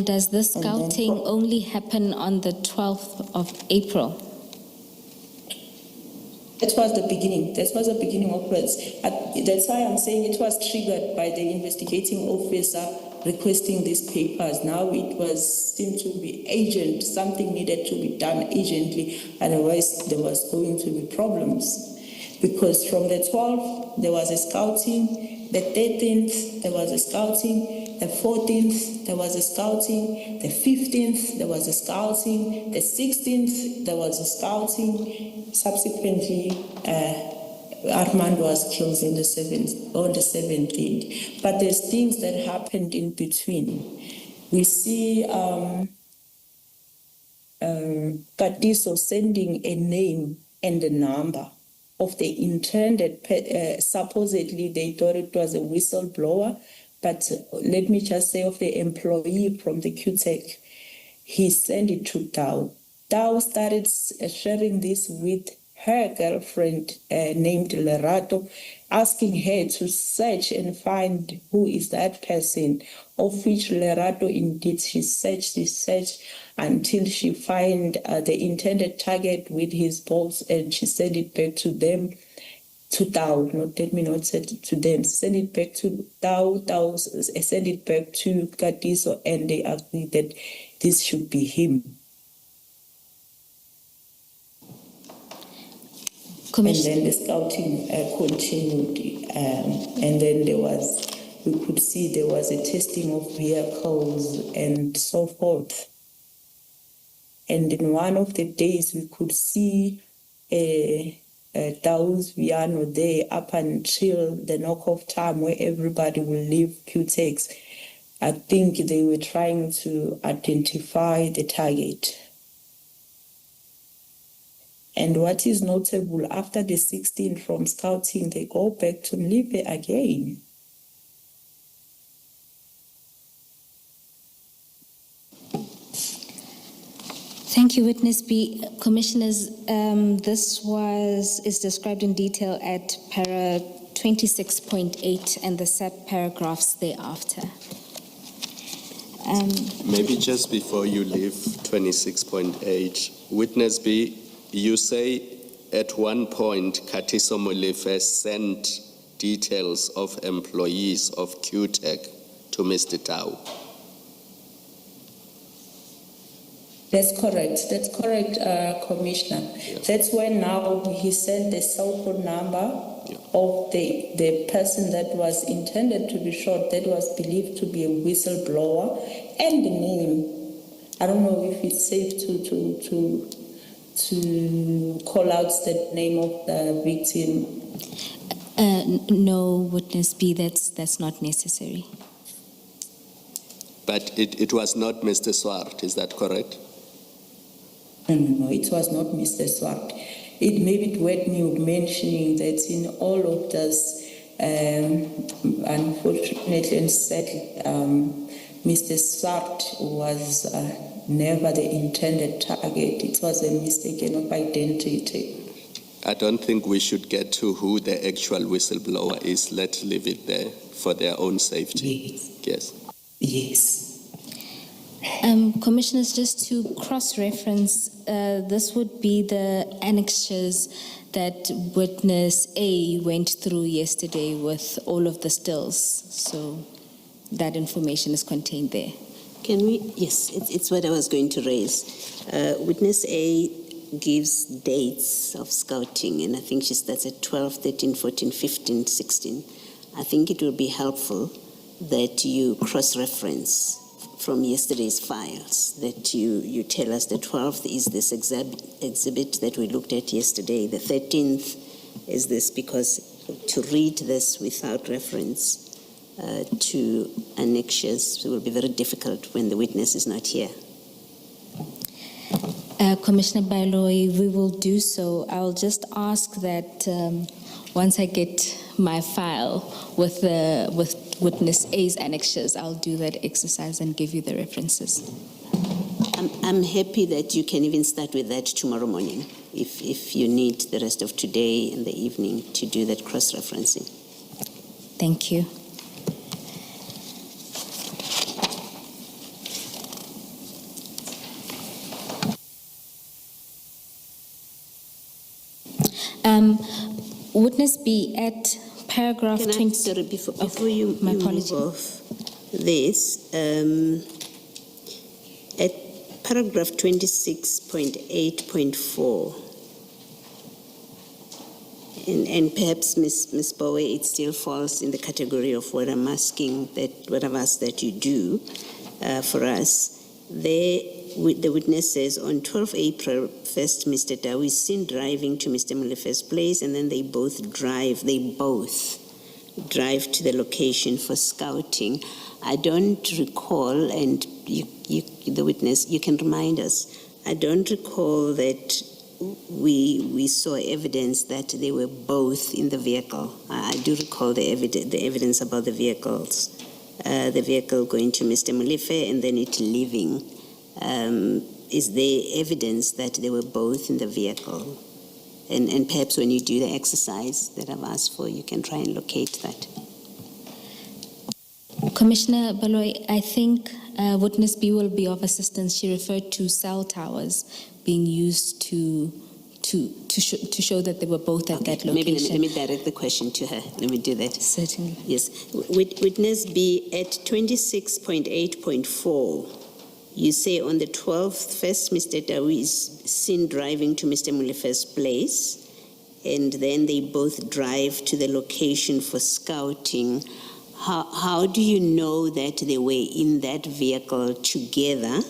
Does the scouting only happen on the 12th of April? That was the beginning. That was the beginning of it. That's why I'm saying it was triggered by the investigating officer requesting these papers. Now it seemed to be urgent. Something needed to be done urgently. Otherwise, there was going to be problems. Because from the 12th, there was a scouting. The 13th, there was a scouting. The 14th, there was a scouting. The 15th, there was a scouting. The 16th, there was a scouting. Subsequently, Armand was killed on the 17th. But there's things that happened in between. We see Katiso sending a name and a number of the intended, supposedly they thought it was a whistleblower, but let me just say of the employee from the QTech, he sent it to Dow. Dow started sharing this with her girlfriend named Lerato, asking her to search and find who is that person, of which Lerato indeed she searched until she find the intended target with his balls, and she sent it back to them, to Dow. Let me not say it to them. Send it back to Dow. Dow send it back to Katiso, and they agreed that this should be him. And then the scouting continued, and then we could see there was a testing of vehicles and so forth. And in one of the days, we could see Dawes Viano there up until the knock-off time where everybody will leave QTechs. I think they were trying to identify the target. And what is notable, after the 16 from scouting, they go back to Mlipe again. Thank you, Witness B. Commissioners, this is described in detail at para 26.8 and the sub-paragraphs thereafter. Maybe just before you leave 26.8, Witness B, you say at one point Katiso Molefe sent details of employees of QTech to Mr. Dow. That's correct, Commissioner. Yeah. That's when now he sent the cell phone number of the person that was intended to be shot, that was believed to be a whistleblower, and the name. I don't know if it's safe to call out the name of the victim. No, Witness B, that's not necessary. But it was not Mr. Swart, is that correct? No, it was not Mr. Swart. It may be worth me mentioning that in all of this, unfortunately and sadly, Mr. Swart was never the intended target. It was a mistaken of identity. I don't think we should get to who the actual whistleblower is. Let's leave it there for their own safety. Yes. Commissioners, just to cross-reference, this would be the annexures that Witness A went through yesterday with all of the stills. So that information is contained there. Can we? Yes, it's what I was going to raise. Witness A gives dates of scouting, and I think she starts at 12, 13, 14, 15, 16. I think it will be helpful that you cross-reference from yesterday's files, that you tell us the 12th is this exhibit that we looked at yesterday, the 13th is this, because to read this without reference to annexures will be very difficult when the witness is not here. Commissioner Bailoy, we will do so. I'll just ask that once I get my file with Witness A's annexures, I'll do that exercise and give you the references. I'm happy that you can even start with that tomorrow morning, if you need the rest of today and the evening to do that cross-referencing. Thank you. Witness B, at paragraph Can I, 20. sorry, before you, my you apologies. move off this, at paragraph 26.8.4, and perhaps Ms. Bowe, it still falls in the category of what I'm asking, what I've asked that you do for us. There, the witness says on 12 April 1st, Mr. Dow is seen driving to Mr. Molefe's place, and then they both drive to the location for scouting. I don't recall, and you, the witness, you can remind us, I don't recall that we saw evidence that they were both in the vehicle. I do recall the evidence about the vehicles, the vehicle going to Mr. Molefe and then it leaving. Is there evidence that they were both in the vehicle? And perhaps when you do the exercise that I've asked for, you can try and locate that. Commissioner Baloy, I think witness B will be of assistance. She referred to cell towers being used to show that they were both at that Maybe location. let me direct the question to her. Let me do that. Certainly. Yes. Witness B, at 26.8.4, you say on the 12th, first Mr. Dawi is seen driving to Mr. Molefe's place, and then they both drive to the location for scouting. How do you know that they were in that vehicle together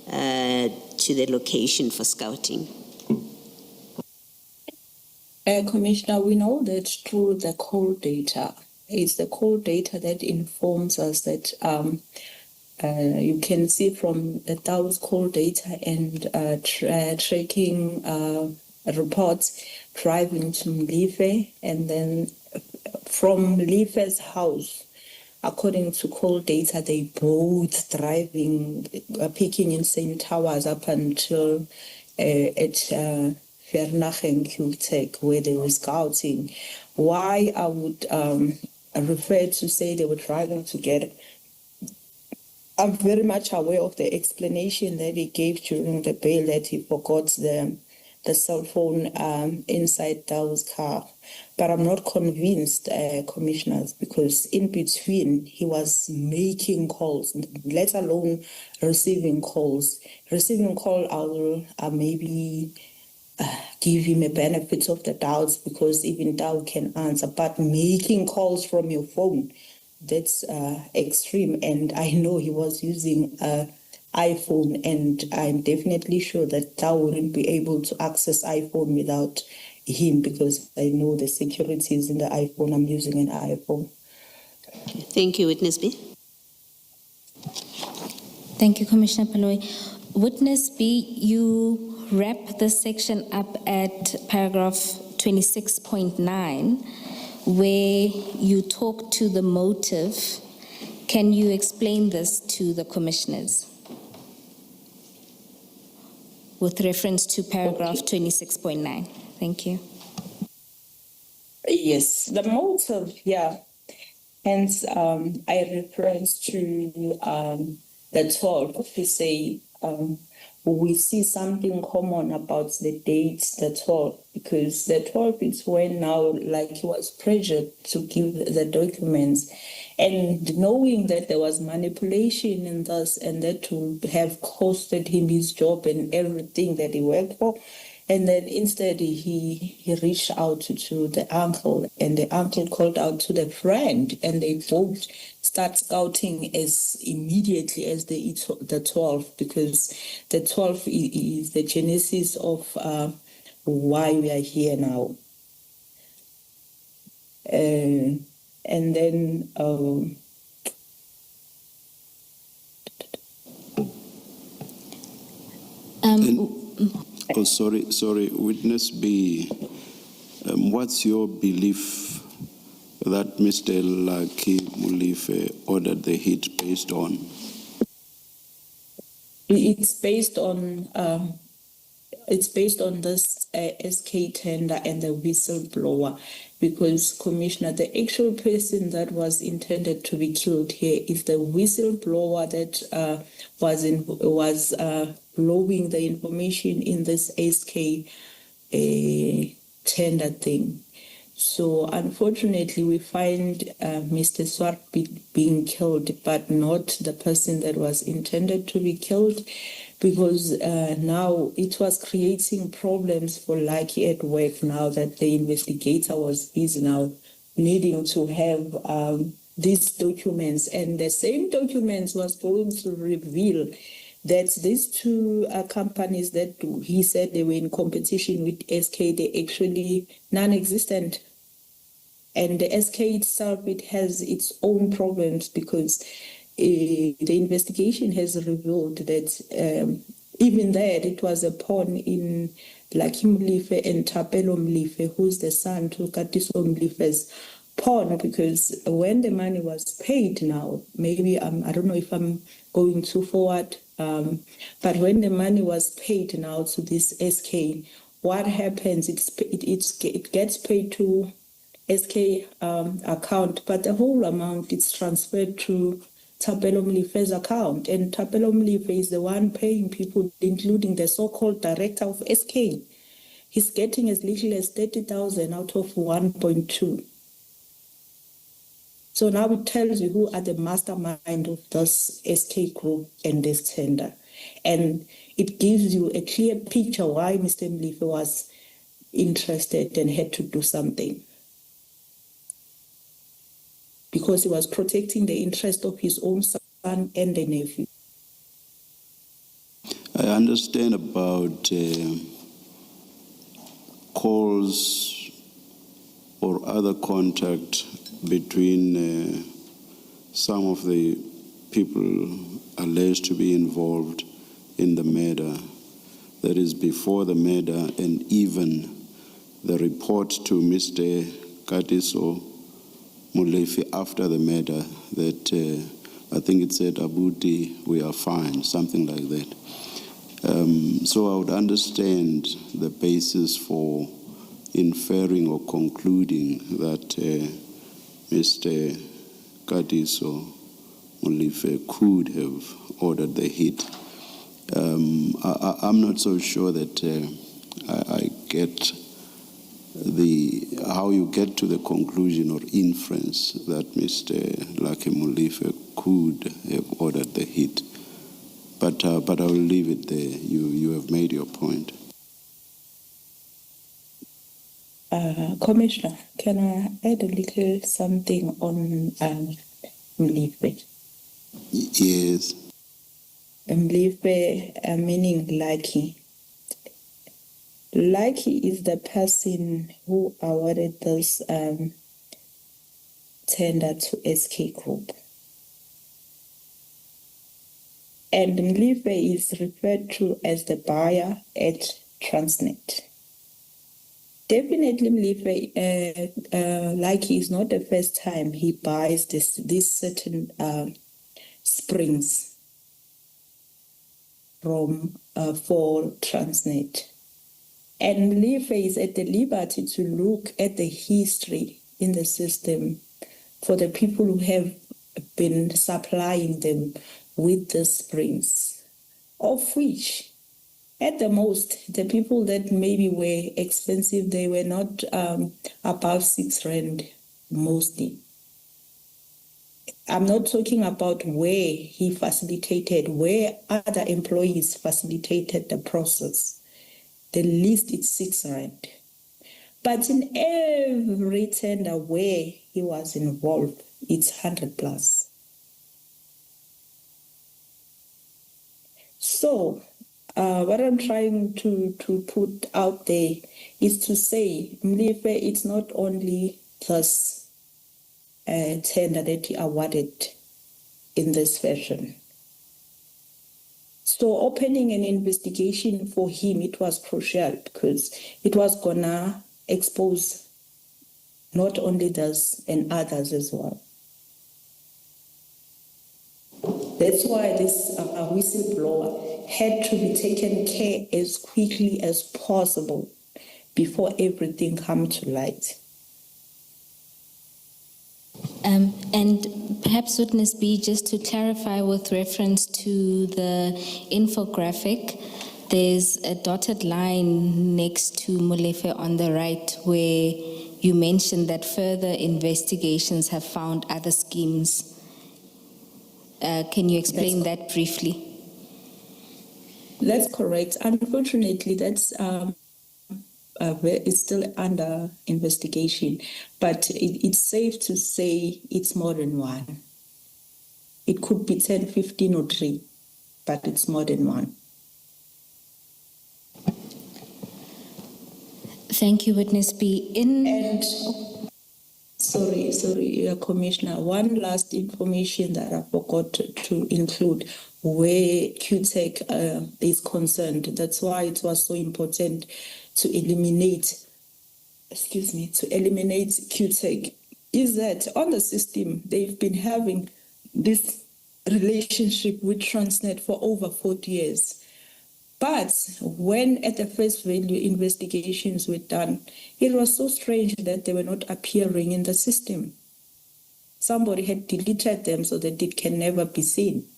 to the location for scouting? Commissioner, we know that through the call data. It's the call data that informs us that you can see from the Dow's call data and tracking reports driving to Mlife, and then from Mlife's house, according to call data, they both driving, picking in same towers up until at Vernach and Kiltek, where they were scouting. Why I would refer to say they were driving together, I'm very much aware of the explanation that he gave during the bail that he forgot the cell phone inside Dow's car. But I'm not convinced, commissioners, because in between he was making calls, let alone receiving calls. Receiving call, I will maybe give him a benefit of the doubt because even Dow can answer. But making calls from your phone, that's extreme. And I know he was using iPhone, and I'm definitely sure that Dow wouldn't be able to access iPhone without him, because I know the security is in the iPhone. I'm using an iPhone. Thank you, Witness B. Thank you, Commissioner Baloy. Witness B, you wrap this section up at paragraph 26.9, where you talk to the motive. Can you explain this to the commissioners with reference to paragraph 26.9? Thank you. Yes, the motive, yeah. Hence, I reference to the 12 to say we see something common about the dates, the 12, because the 12 is when now, like, he was pressured to give the documents, and knowing that there was manipulation in this, and that would have costed him his job and everything that he worked for. And then instead he reached out to the uncle, and the uncle called out to the friend, and they both start scouting as immediately as the 12, because the 12 is the genesis of why we are here now. And then Oh, sorry, Witness B, what's your belief that Mr. Lucky Molefe ordered the hit based on? it's based on this SK tender and the whistleblower, because, Commissioner, the actual person that was intended to be killed here is the whistleblower that was blowing the information in this SK tender thing. So unfortunately, we find Mr. Swart being killed, but not the person that was intended to be killed, because now it was creating problems for Lucky at work now that the investigator is now needing to have these documents. And the same documents was going to reveal that these two companies that he said they were in competition with SK, they actually non-existent. And the SK itself, it has its own problems, because the investigation has revealed that even there, it was a pawn in Lucky Mlife and Tapelo Mlife, who's the son to Katiso Mlife's pawn, because when the money was paid now, maybe I don't know if I'm going too forward, but when the money was paid now to this SK, what happens? It gets paid to SK account, but the whole amount is transferred to Tapelo Mlife's account, and Tapelo Mlife is the one paying people, including the so-called director of SK. He's getting as little as 30,000 out of 1.2. So now it tells you who are the mastermind of this SK group and this tender. And it gives you a clear picture why Mr. Mlife was interested and had to do something. Because he was protecting the interest of his own son and the nephew. I understand about calls or other contact between some of the people alleged to be involved in the murder. That is before the murder, and even the report to Mr. Katiso Molefe after the murder that I think it said, Abuti, we are fine, something like that. So I would understand the basis for inferring or concluding that Mr. Katiso Molefe could have ordered the hit. I'm not so sure that I get how you get to the conclusion or inference that Mr. Lucky Molefe could have ordered the hit. But I will leave it there. You have made your point. Commissioner, can I add a little something on Mlife? Yes. Mlife, meaning Lucky. Lucky is the person who awarded this tender to SK Group. And Mlife is referred to as the buyer at Transnet. Definitely Mlife, Lucky is not the first time he buys these certain springs from for Transnet. And Mlife is at the liberty to look at the history in the system for the people who have been supplying them with the springs, of which, at the most, the people that maybe were expensive, they were not above 6 rand mostly. I'm not talking about where he facilitated, where other employees facilitated the process. The least is 6 rand. But in every tender where he was involved, it's 100 plus. So what I'm trying to put out there is to say, Mlife, it's not only this tender that he awarded in this fashion. So opening an investigation for him, it was crucial because it was gonna expose not only this and others as well. That's why this whistleblower had to be taken care as quickly as possible before everything comes to light. And perhaps Witness B, just to clarify with reference to the infographic, There's a dotted line next to Molefe on the right where you mentioned that further investigations have found other schemes. Can you explain that briefly? That's correct. Unfortunately, that's it's still under investigation, but it's safe to say it's more than one. It could be 10, 15 or 3, but it's more than one. Thank you, Witness B. And sorry, Commissioner, one last information that I forgot to include where QTech is concerned. That's why it was so important to eliminate QTech, is that on the system, they've been having this relationship with Transnet for over 40 years. But when at the face value investigations were done, it was so strange that they were not appearing in the system. Somebody had deleted them so that it can never be seen.